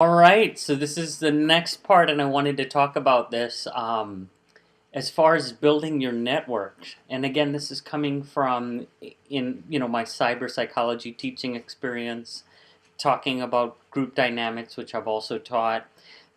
All right, so this is the next part, and I wanted to talk about this as far as building your network. And again, this is coming from in my cyber psychology teaching experience, talking about group dynamics, which I've also taught,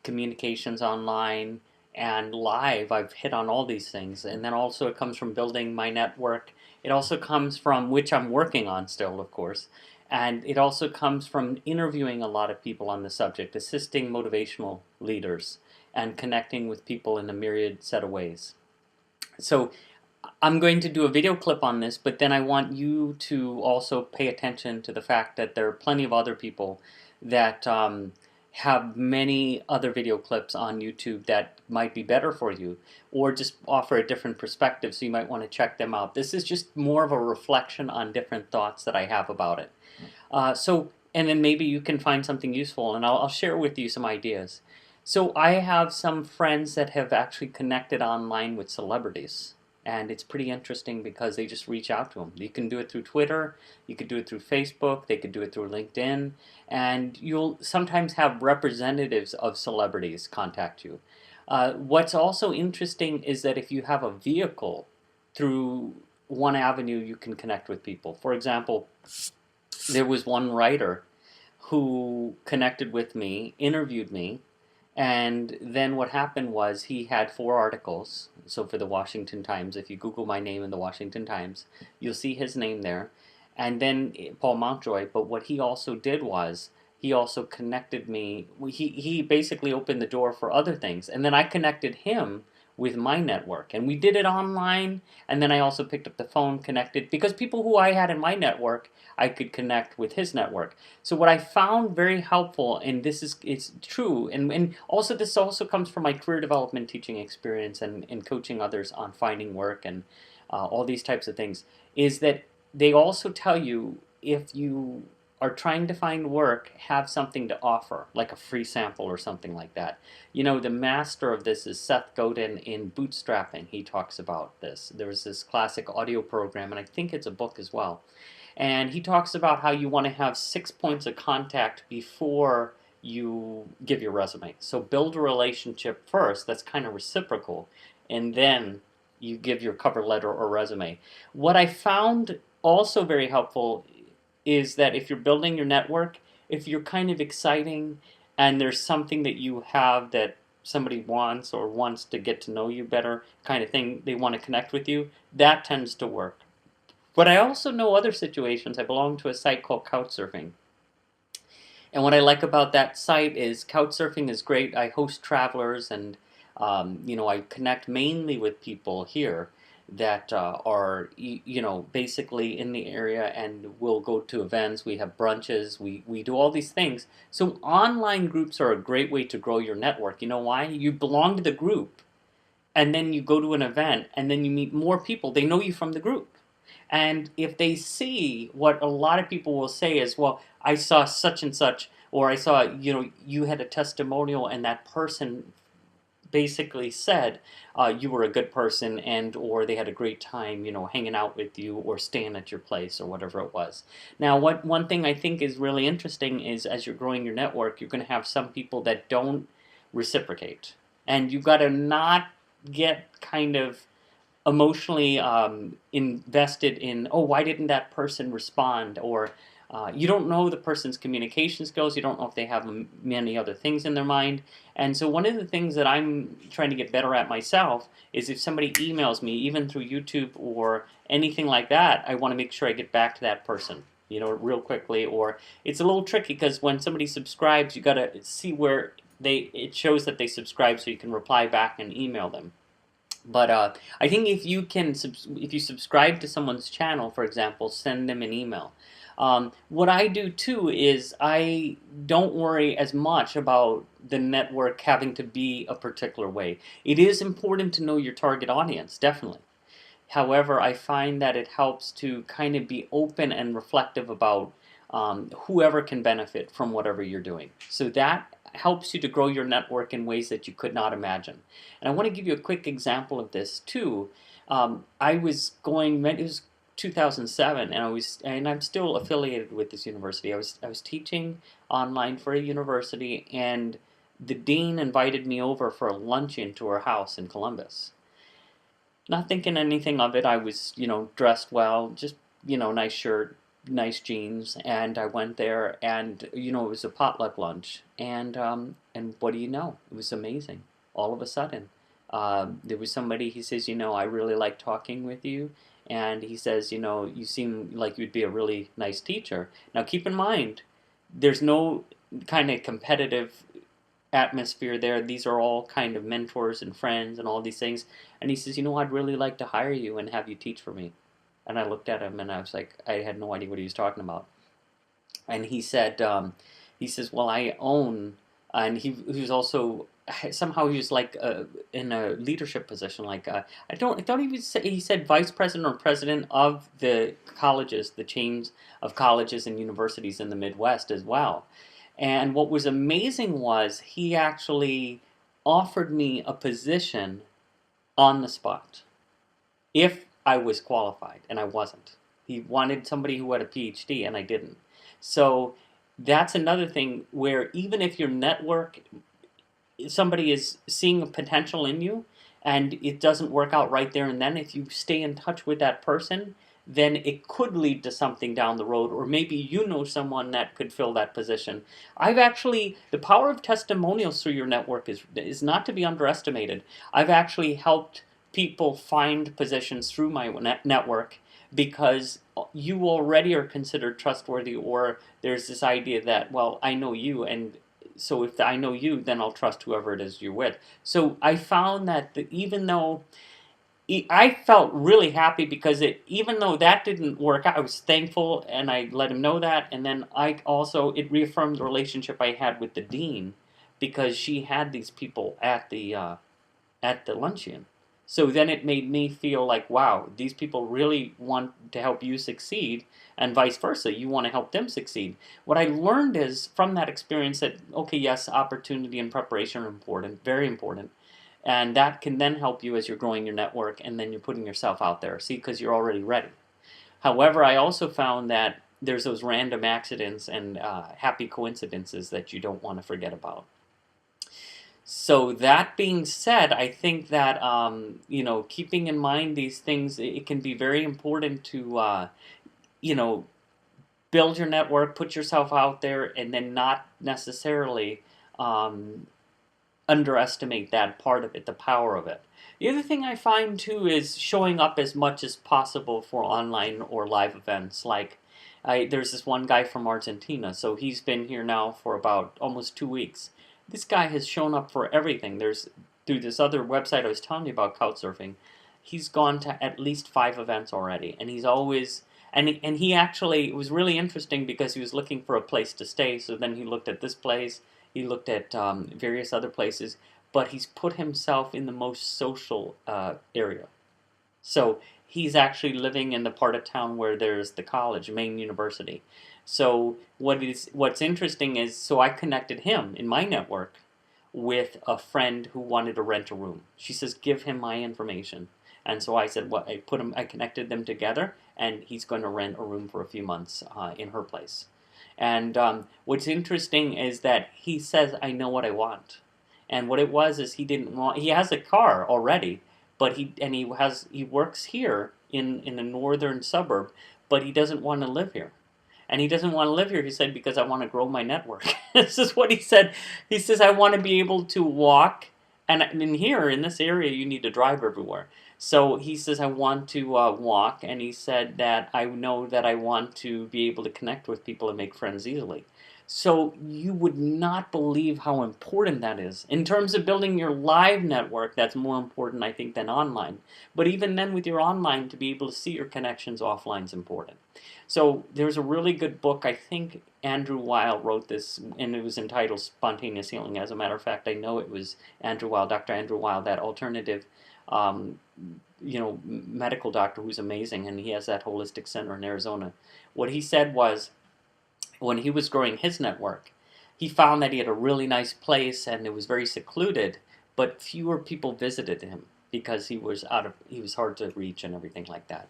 communications online and live. I've hit on all these things, and then also it comes from building my network. It also comes from which I'm working on still, of course. And it also comes from interviewing a lot of people on the subject, assisting motivational leaders, and connecting with people in a myriad set of ways. So I'm going to do a video clip on this, but then I want you to also pay attention to the fact that there are plenty of other people that have many other video clips on YouTube that might be better for you, or just offer a different perspective, so you might want to check them out. This is just more of a reflection on different thoughts that I have about it. And then maybe you can find something useful, and I'll share with you some ideas. So I have some friends that have actually connected online with celebrities. And it's pretty interesting because they just reach out to them. You can do it through Twitter, you could do it through Facebook, they could do it through LinkedIn, and you'll sometimes have representatives of celebrities contact you. What's also interesting is that if you have a vehicle through one avenue, you can connect with people. For example, there was one writer who connected with me, interviewed me, and then what happened was he had 4 articles. So for the Washington Times, if you Google my name in the Washington Times, you'll see his name there. And then Paul Mountjoy. But what he also did was he also connected me. He basically opened the door for other things. And then I connected him with my network. And we did it online. And then I also picked up the phone, connected, because people who I had in my network, I could connect with his network. So what I found very helpful, and this is it's true, and also this also comes from my career development teaching experience and coaching others on finding work and all these types of things, is that they also tell you if you are trying to find work, have something to offer, like a free sample or something like that. You know, the master of this is Seth Godin in Bootstrapping. He talks about this. There's this classic audio program, and I think it's a book as well. And he talks about how you want to have 6 points of contact before you give your resume. So build a relationship first that's kind of reciprocal, and then you give your cover letter or resume. What I found also very helpful is that if you're building your network, if you're kind of exciting and there's something that you have that somebody wants or wants to get to know you better kind of thing, they want to connect with you, that tends to work. But I also know other situations. I belong to a site called Couchsurfing. And what I like about that site is Couchsurfing is great. I host travelers, and I connect mainly with people here that are basically in the area, and we'll go to events. We have brunches. We do all these things. So online groups are a great way to grow your network. You know why? You belong to the group, and then you go to an event, and then you meet more people. They know you from the group. And if they see what a lot of people will say is, well, I saw such and such, or I saw, you had a testimonial and that person basically said you were a good person, and or they had a great time, hanging out with you or staying at your place or whatever it was. Now, one thing I think is really interesting is as you're growing your network, you're going to have some people that don't reciprocate. And you've got to not get kind of emotionally invested in, oh, why didn't that person respond? Or you don't know the person's communication skills. You don't know if they have many other things in their mind. And so one of the things that I'm trying to get better at myself is if somebody emails me, even through YouTube or anything like that, I want to make sure I get back to that person, real quickly. Or it's a little tricky because when somebody subscribes, you got to see where it shows that they subscribe, so you can reply back and email them. But I think if you subscribe to someone's channel, for example, send them an email. What I do too is I don't worry as much about the network having to be a particular way. It is important to know your target audience, definitely. However, I find that it helps to kind of be open and reflective about whoever can benefit from whatever you're doing. So that helps you to grow your network in ways that you could not imagine. And I want to give you a quick example of this too. It was 2007, and I'm still affiliated with this university. I was teaching online for a university, and the dean invited me over for a luncheon to her house in Columbus. Not thinking anything of it. I was, dressed well, just, nice shirt, nice jeans, and I went there, and it was a potluck lunch, and what do you know? It was amazing. All of a sudden, there was somebody. He says, I really like talking with you, and he says, you seem like you'd be a really nice teacher. Now, keep in mind, there's no kind of competitive atmosphere there. These are all kind of mentors and friends and all these things. And he says, I'd really like to hire you and have you teach for me. And I looked at him and I was like, I had no idea what he was talking about. And he says, well, I own, and he was also, somehow he was like in a leadership position, like I don't even say, he said vice president or president of the colleges, the chains of colleges and universities in the Midwest as well. And what was amazing was he actually offered me a position on the spot if I was qualified, and I wasn't. He wanted somebody who had a PhD, and I didn't. So that's another thing where even if your network, somebody is seeing a potential in you, and it doesn't work out right there and then, if you stay in touch with that person, then it could lead to something down the road, or maybe you know someone that could fill that position. The power of testimonials through your network is not to be underestimated. I've actually helped people find positions through my network because you already are considered trustworthy, or there's this idea that, well, I know you, and so if I know you, then I'll trust whoever it is you're with. So I found that even though I felt really happy because even though that didn't work out, I was thankful and I let him know that. And then it reaffirmed the relationship I had with the dean, because she had these people at the luncheon. So then it made me feel like, wow, these people really want to help you succeed, and vice versa. You want to help them succeed. What I learned is from that experience that, okay, yes, opportunity and preparation are important, very important. And that can then help you as you're growing your network, and then you're putting yourself out there, see, because you're already ready. However, I also found that there's those random accidents and happy coincidences that you don't want to forget about. So that being said, I think that keeping in mind these things, it can be very important to build your network, put yourself out there, and then not necessarily underestimate that part of it, the power of it. The other thing I find too is showing up as much as possible for online or live events. Like there's this one guy from Argentina, so he's been here now for about almost 2 weeks. This guy has shown up for everything. Through this other website I was telling you about, Couchsurfing, he's gone to at least 5 events already, and he's always and he actually, it was really interesting because he was looking for a place to stay. So then he looked at this place, he looked at various other places, but he's put himself in the most social area. So he's actually living in the part of town where there's the college, Maine University. So what's interesting is, so I connected him in my network with a friend who wanted to rent a room. She says, give him my information. And so I said, well, I connected them together, and he's going to rent a room for a few months in her place. And what's interesting is that he says, I know what I want. And what it was is he has a car already, but he works here in a northern suburb, but he doesn't want to live here. And he doesn't want to live here, he said, because I want to grow my network. This is what he said. He says, I want to be able to walk, and in here, in this area, you need to drive everywhere. So he says, I want to walk, and he said that I know that I want to be able to connect with people and make friends easily. So you would not believe how important that is. In terms of building your live network, that's more important, I think, than online. But even then, with your online, to be able to see your connections offline is important. So there's a really good book, I think Andrew Weil wrote this, and it was entitled Spontaneous Healing. As a matter of fact, I know it was Andrew Weil, Dr. Andrew Weil, that alternative medical doctor who's amazing, and he has that holistic center in Arizona. What he said was, when he was growing his network, he found that he had a really nice place and it was very secluded, but fewer people visited him because he was hard to reach and everything like that.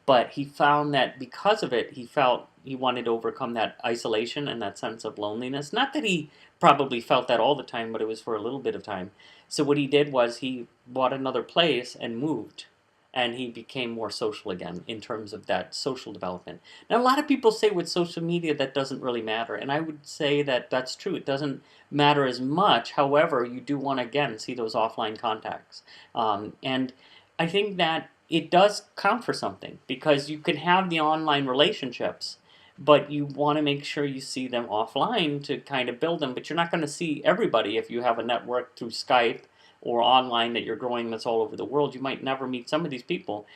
But he found that because of it, he felt he wanted to overcome that isolation and that sense of loneliness. Not that he probably felt that all the time, but it was for a little bit of time. So what he did was he bought another place and moved, and he became more social again in terms of that social development. Now, a lot of people say with social media that doesn't really matter, and I would say that that's true. It doesn't matter as much. However, you do want to again see those offline contacts, and I think that it does count for something because you can have the online relationships, but you want to make sure you see them offline to kind of build them. But you're not going to see everybody if you have a network through Skype or online that you're growing that's all over the world. You might never meet some of these people.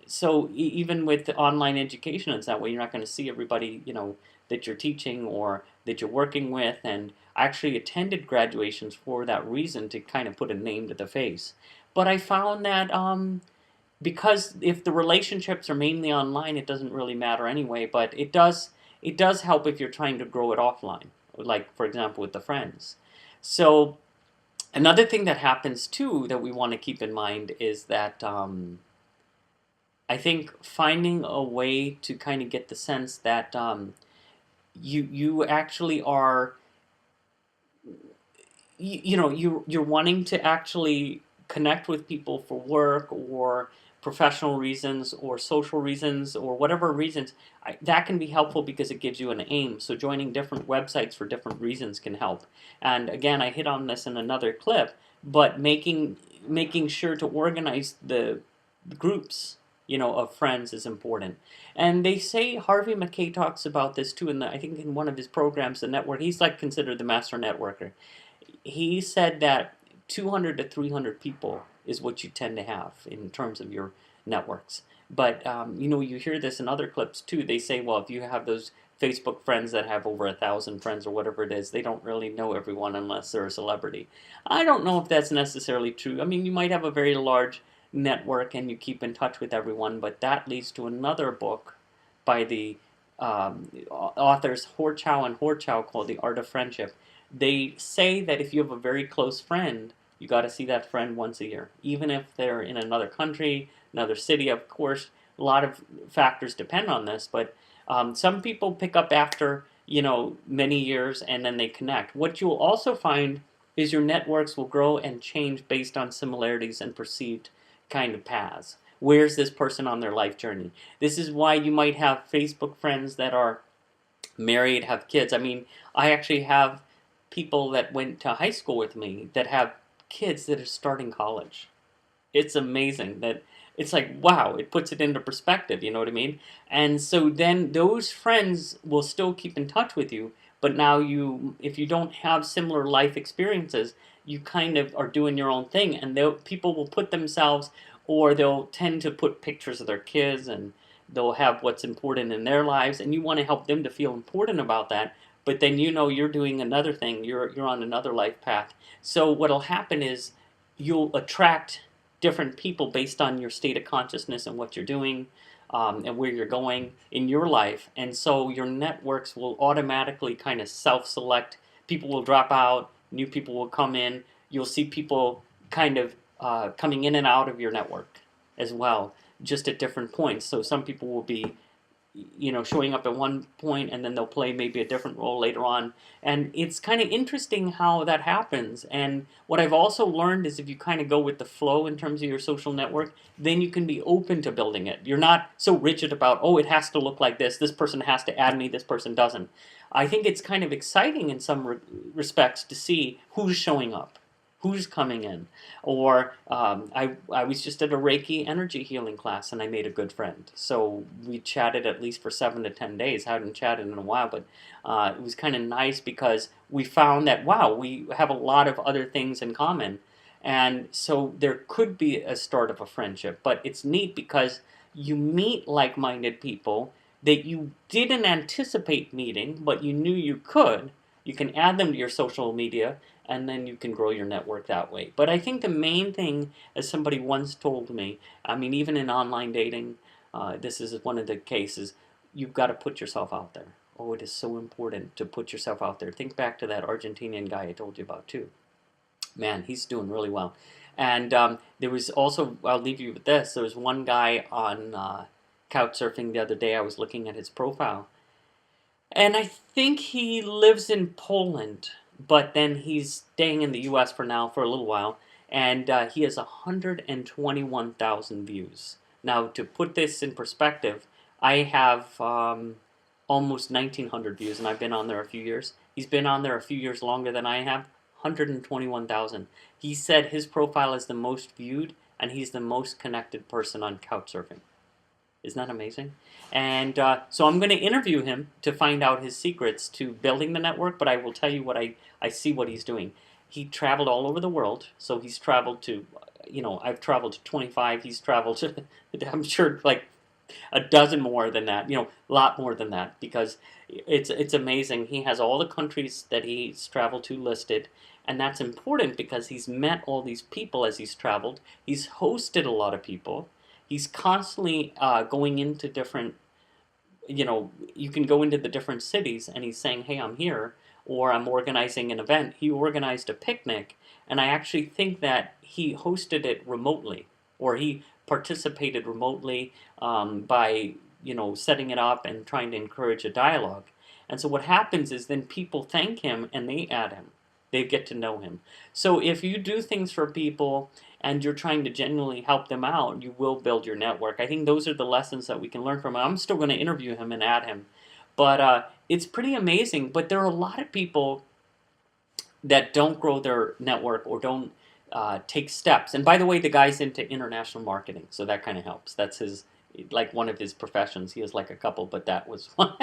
So even with online education, it's that way. You're not going to see everybody, that you're teaching or that you're working with. And I actually attended graduations for that reason, to kind of put a name to the face. But I found that because if the relationships are mainly online, it doesn't really matter anyway. But it does help if you're trying to grow it offline, like for example with the friends. So another thing that happens too that we want to keep in mind is that I think finding a way to kind of get the sense that you actually are you're wanting to actually connect with people for work or professional reasons or social reasons or whatever reasons. That can be helpful because it gives you an aim. So joining different websites for different reasons can help. And again, I hit on this in another clip, but making sure to organize the groups, of friends is important. And they say Harvey McKay talks about this too, I think in one of his programs, the network. He's like considered the master networker. He said that 200 to 300 people is what you tend to have in terms of your networks. But you hear this in other clips too. They say, well, if you have those Facebook friends that have over 1,000 friends or whatever it is, they don't really know everyone unless they're a celebrity. I don't know if that's necessarily true. I mean, you might have a very large network and you keep in touch with everyone, but that leads to another book by the authors Horchow and Horchow called The Art of Friendship. They say that if you have a very close friend, you got to see that friend once a year, even if they're in another country, another city. Of course, a lot of factors depend on this, but some people pick up after many years and then they connect. What you'll also find is your networks will grow and change based on similarities and perceived kind of paths. Where's this person on their life journey? This is why you might have Facebook friends that are married, have kids. I mean, I actually have people that went to high school with me that have kids that are starting college. It's amazing that it's like, wow, it puts it into perspective, you know what I mean? And so then those friends will still keep in touch with you, but now if you don't have similar life experiences, you kind of are doing your own thing, and people will put themselves, or they'll tend to put pictures of their kids, and they'll have what's important in their lives, and you want to help them to feel important about that. But then you're doing another thing. You're on another life path. So what'll happen is you'll attract different people based on your state of consciousness and what you're doing, and where you're going in your life. And so your networks will automatically kind of self-select. People will drop out, new people will come in. You'll see people kind of coming in and out of your network as well, just at different points. So some people will be showing up at one point and then they'll play maybe a different role later on. And it's kind of interesting how that happens. And what I've also learned is if you kind of go with the flow in terms of your social network, then you can be open to building it. You're not so rigid about, oh, it has to look like this person has to add me, this person doesn't. I think it's kind of exciting in some respects to see who's showing up, who's coming in. Or I was just at a Reiki energy healing class and I made a good friend. So we chatted at least for 7 to 10 days. I hadn't chatted in a while, but it was kind of nice because we found that, wow, we have a lot of other things in common. And so there could be a start of a friendship. But it's neat because you meet like-minded people that you didn't anticipate meeting, but you knew you could. You can add them to your social media, and then you can grow your network that way. But I think the main thing, as somebody once told me, I mean, even in online dating, this is one of the cases, you've got to put yourself out there. Oh, it is so important to put yourself out there. Think back to that Argentinian guy I told you about too. Man, he's doing really well. And there was also, I'll leave you with this, there was one guy on Couchsurfing the other day. I was looking at his profile, and I think he lives in Poland, but then he's staying in the U.S. for now for a little while, and he has 121,000 views. Now, to put this in perspective, I have almost 1,900 views, and I've been on there a few years. He's been on there a few years longer than I have. 121,000. He said his profile is the most viewed, and he's the most connected person on Couchsurfing. Isn't that amazing? And so I'm going to interview him to find out his secrets to building the network, but I will tell you what I see what he's doing. He traveled all over the world, so he's traveled to, I've traveled to 25, he's traveled to, I'm sure, like a dozen more than that, a lot more than that, because it's amazing. He has all the countries that he's traveled to listed, and that's important because he's met all these people as he's traveled. He's hosted a lot of people. He's constantly going into different, you can go into the different cities and he's saying, hey, I'm here, or I'm organizing an event. He organized a picnic, and I actually think that he hosted it remotely, or he participated remotely by, setting it up and trying to encourage a dialogue. And so what happens is then people thank him and they add him. They get to know him. So if you do things for people and you're trying to genuinely help them out, you will build your network. I think those are the lessons that we can learn from him. I'm still going to interview him and add him. But it's pretty amazing. But there are a lot of people that don't grow their network or don't take steps. And by the way, the guy's into international marketing, so that kind of helps. That's one of his professions. He has like a couple, but that was one.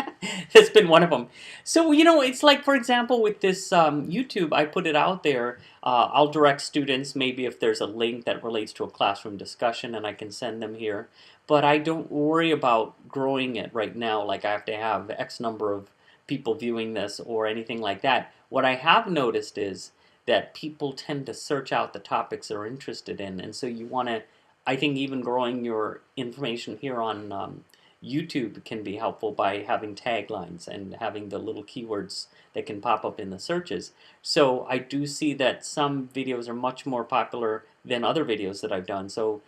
That's been one of them. So, it's like, for example, with this YouTube, I put it out there. I'll direct students, maybe if there's a link that relates to a classroom discussion, and I can send them here. But I don't worry about growing it right now, like I have to have X number of people viewing this or anything like that. What I have noticed is that people tend to search out the topics they're interested in, and so you want to, I think even growing your information here on YouTube can be helpful by having taglines and having the little keywords that can pop up in the searches. So I do see that some videos are much more popular than other videos that I've done. So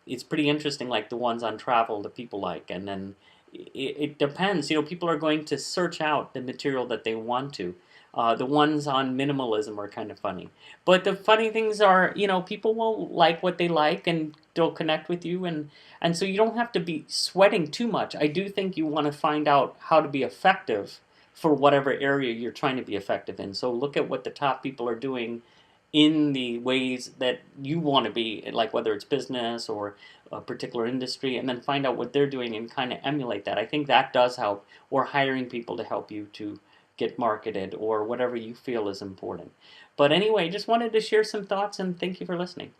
it's pretty interesting, like the ones on travel that people like, and then it depends. People are going to search out the material that they want to. The ones on minimalism are kind of funny. But the funny things are, people will like what they like and they'll connect with you. And so you don't have to be sweating too much. I do think you want to find out how to be effective for whatever area you're trying to be effective in. So look at what the top people are doing in the ways that you want to be, like whether it's business or a particular industry, and then find out what they're doing and kind of emulate that. I think that does help, or hiring people to help you to get marketed or whatever you feel is important. But anyway, just wanted to share some thoughts, and thank you for listening.